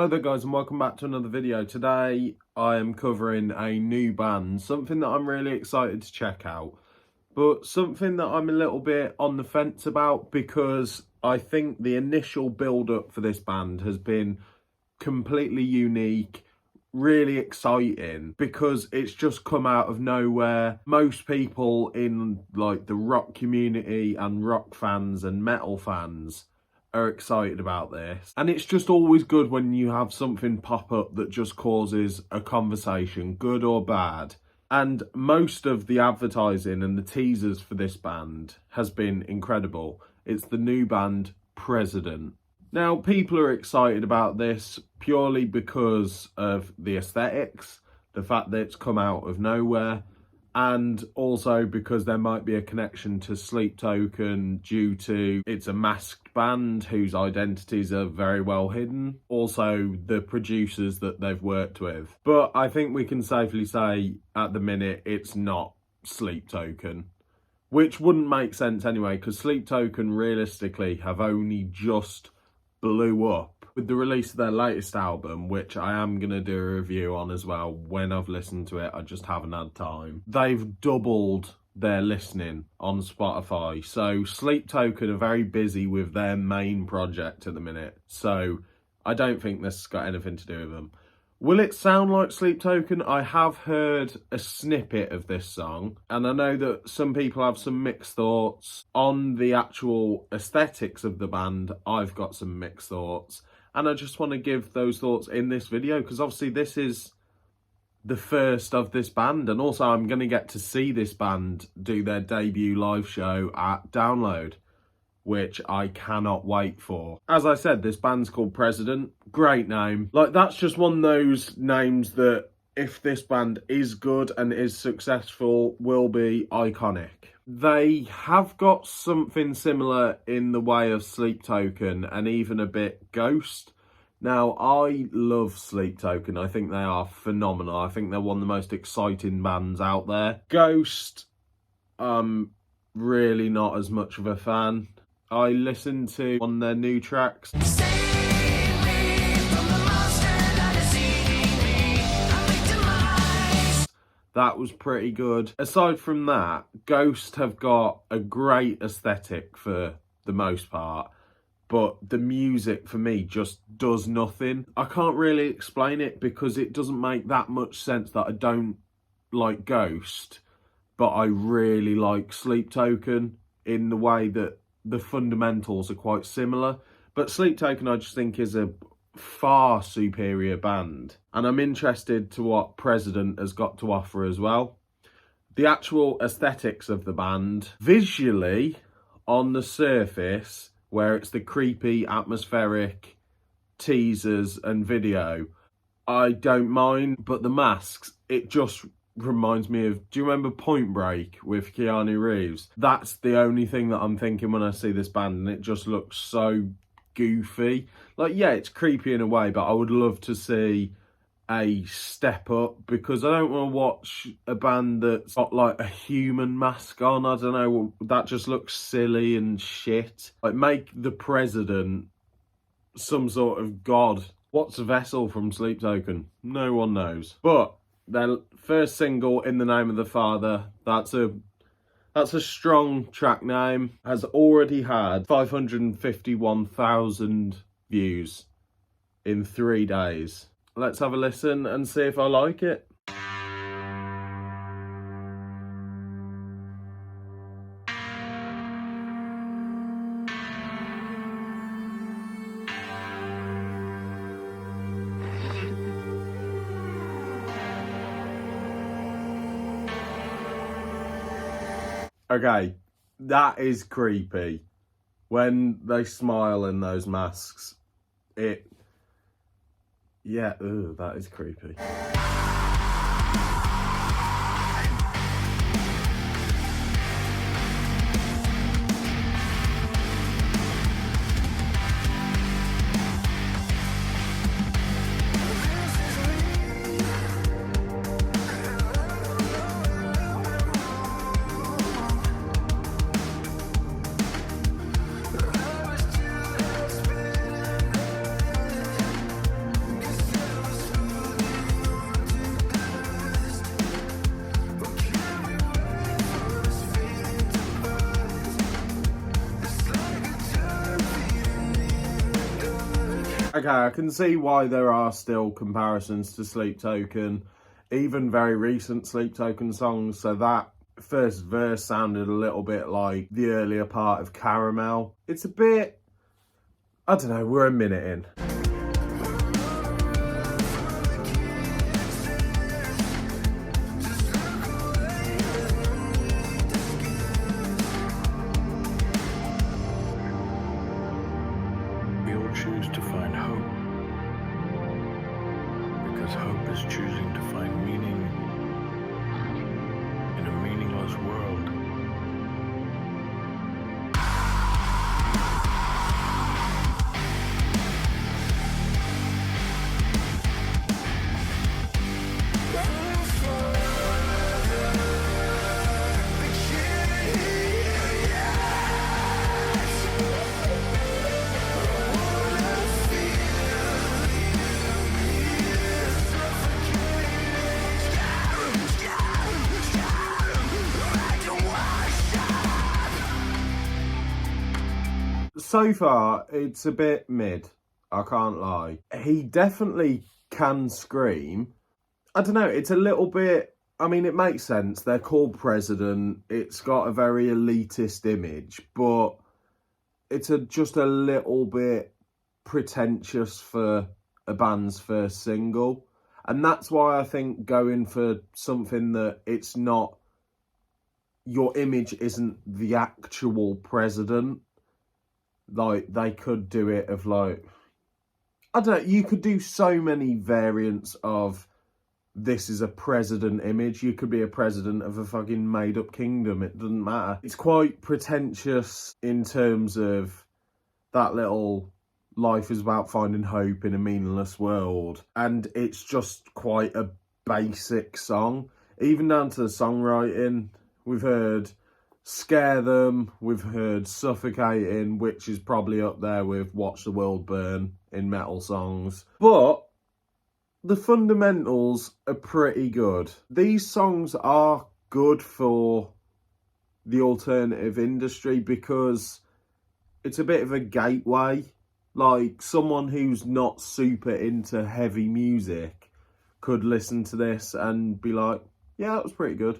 Hello there guys and welcome back to another video. Today I am covering a new band, something that I'm really excited to check out, but something that I'm a little bit on the fence about because I think the initial build up for this band has been completely unique, really exciting because it's just come out of nowhere. Most people in like the rock community and rock fans and metal fans are excited about this, and it's just always good when you have something pop up that just causes a conversation, good or bad. And most of the advertising and the teasers for this band has been incredible. It's the new band President. Now, people are excited about this purely because of the aesthetics, the fact that it's come out of nowhere, and also because there might be a connection to Sleep Token due to it's a masked band whose identities are very well hidden. Also, the producers that they've worked with. But I think we can safely say at the minute it's not Sleep Token, which wouldn't make sense anyway, because Sleep Token realistically have only just blew up with the release of their latest album, which I am going to do a review on as well when I've listened to it. I just haven't had time. They've doubled their listening on Spotify. So Sleep Token are very busy with their main project at the minute. So I don't think this has got anything to do with them. Will it sound like Sleep Token? I have heard a snippet of this song, and I know that some people have some mixed thoughts on the actual aesthetics of the band. I've got some mixed thoughts, and I just want to give those thoughts in this video because obviously this is the first of this band, and also I'm going to get to see this band do their debut live show at Download, which I cannot wait for. As I said, this band's called President. Great name. Like, that's just one of those names that, if this band is good and is successful, will be iconic. They have got something similar in the way of Sleep Token and even a bit Ghost. Now, I love Sleep Token. I think they are phenomenal. I think they're one of the most exciting bands out there. Ghost, really not as much of a fan. I listened to one of their new tracks. That was pretty good. Aside from that, Ghost have got a great aesthetic for the most part, but the music for me just does nothing. I can't really explain it because it doesn't make that much sense that I don't like Ghost, but I really like Sleep Token in the way that the fundamentals are quite similar. But Sleep Token I just think is a far superior band, and I'm interested to what President has got to offer as well. The actual aesthetics of the band, visually, on the surface, where it's the creepy, atmospheric teasers and video, I don't mind, but the masks, it just reminds me of, do you remember Point Break with Keanu Reeves? That's the only thing that I'm thinking when I see this band, and it just looks so goofy. Like, yeah, it's creepy in a way, but I would love to see a step up because I don't want to watch a band that's got like a human mask on. I don't know, that just looks silly and shit. Like, make the President some sort of god. What's Vessel from Sleep Token? No one knows. But their first single, In the Name of the Father, that's a strong track name, has already had 551,000 views in 3 days. Let's have a listen and see if I like it. Okay, that is creepy. When they smile in those masks, that is creepy. Okay, I can see why there are still comparisons to Sleep Token, even very recent Sleep Token songs. So that first verse sounded a little bit like the earlier part of Caramel. It's a bit, I don't know, we're a minute in. We all choose to find hope, because hope is choosing to find meaning in a meaningless world. So far, it's a bit mid, I can't lie. He definitely can scream. I don't know, it's a little bit, I mean, it makes sense. They're called President. It's got a very elitist image, but it's just a little bit pretentious for a band's first single. And that's why I think going for something that it's not, your image isn't the actual president. Like, they could do it of like, I don't know, you could do so many variants of this is a president image. You could be a president of a fucking made up kingdom. It doesn't matter. It's quite pretentious in terms of that little life is about finding hope in a meaningless world. And it's just quite a basic song. Even down to the songwriting, we've heard Scare Them, we've heard Suffocating, which is probably up there with Watch the World Burn in metal songs. But the fundamentals are pretty good. These songs are good for the alternative industry because it's a bit of a gateway. Like, someone who's not super into heavy music could listen to this and be like, yeah, that was pretty good.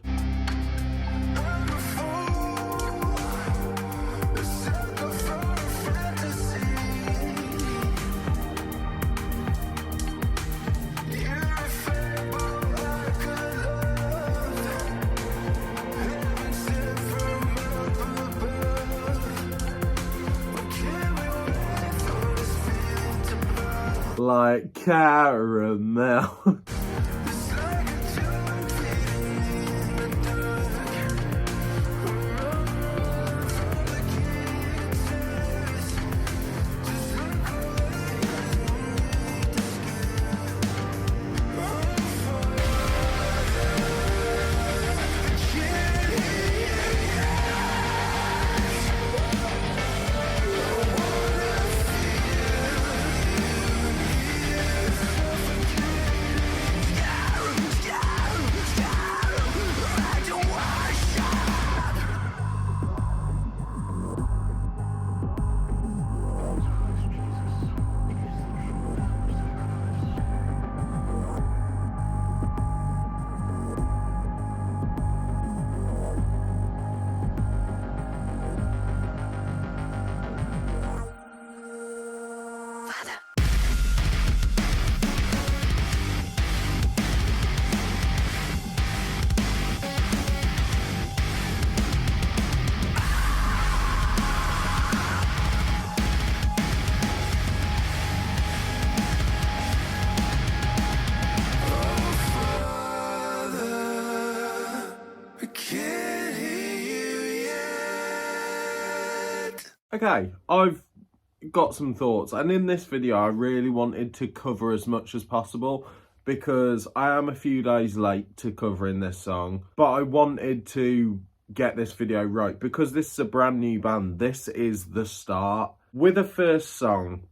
Like caramel. Okay, I've got some thoughts, and in this video I really wanted to cover as much as possible because I am a few days late to covering this song, but I wanted to get this video right because this is a brand new band. This is the start. With a first song,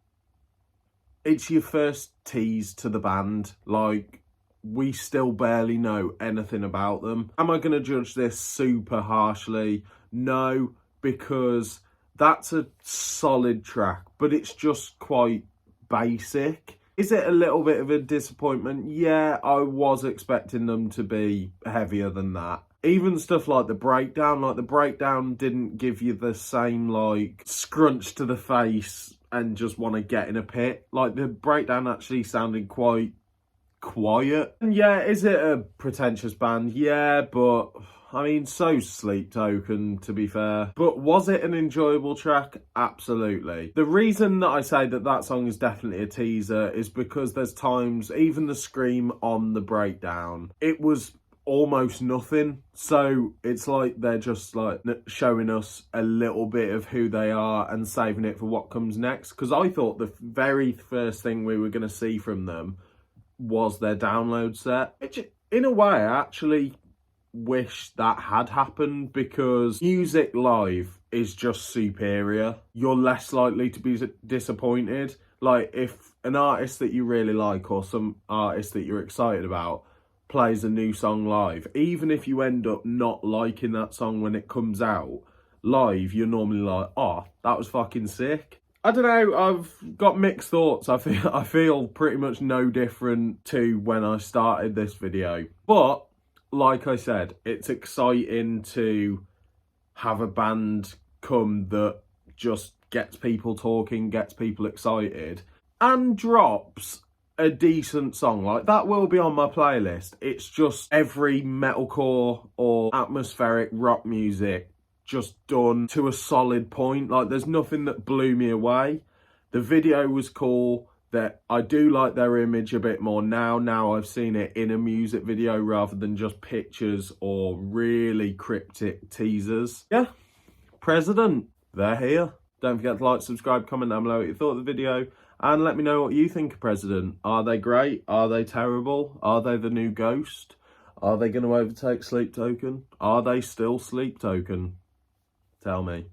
it's your first tease to the band. Like, we still barely know anything about them. Am I going to judge this super harshly? No, because that's a solid track, but it's just quite basic. Is it a little bit of a disappointment? Yeah, I was expecting them to be heavier than that. Even stuff like the breakdown didn't give you the same, like, scrunch to the face and just want to get in a pit. Like, the breakdown actually sounded quite quiet. And yeah, is it a pretentious band? Yeah, but I mean, so's Sleep Token, to be fair. But was it an enjoyable track? Absolutely. The reason that I say that that song is definitely a teaser is because there's times, even the scream on the breakdown, it was almost nothing. So it's like they're just like showing us a little bit of who they are and saving it for what comes next. Because I thought the very first thing we were going to see from them was their download set, which in a way I actually wish that had happened, because music live is just superior. You're less likely to be disappointed. Like, if an artist that you really like or some artist that you're excited about plays a new song live, even if you end up not liking that song when it comes out, live you're normally like, oh, that was fucking sick. I don't know, I've got mixed thoughts. I feel pretty much no different to when I started this video. But, like I said, it's exciting to have a band come that just gets people talking, gets people excited, and drops a decent song. Like, that will be on my playlist. It's just every metalcore or atmospheric rock music just done to a solid point. Like, there's nothing that blew me away. The video was cool. That I do like their image a bit more now. Now I've seen it in a music video rather than just pictures or really cryptic teasers. Yeah, President, they're here. Don't forget to like, subscribe, comment down below what you thought of the video, and let me know what you think of President. Are they great? Are they terrible? Are they the new Ghost? Are they going to overtake Sleep Token? Are they still Sleep Token? Tell me.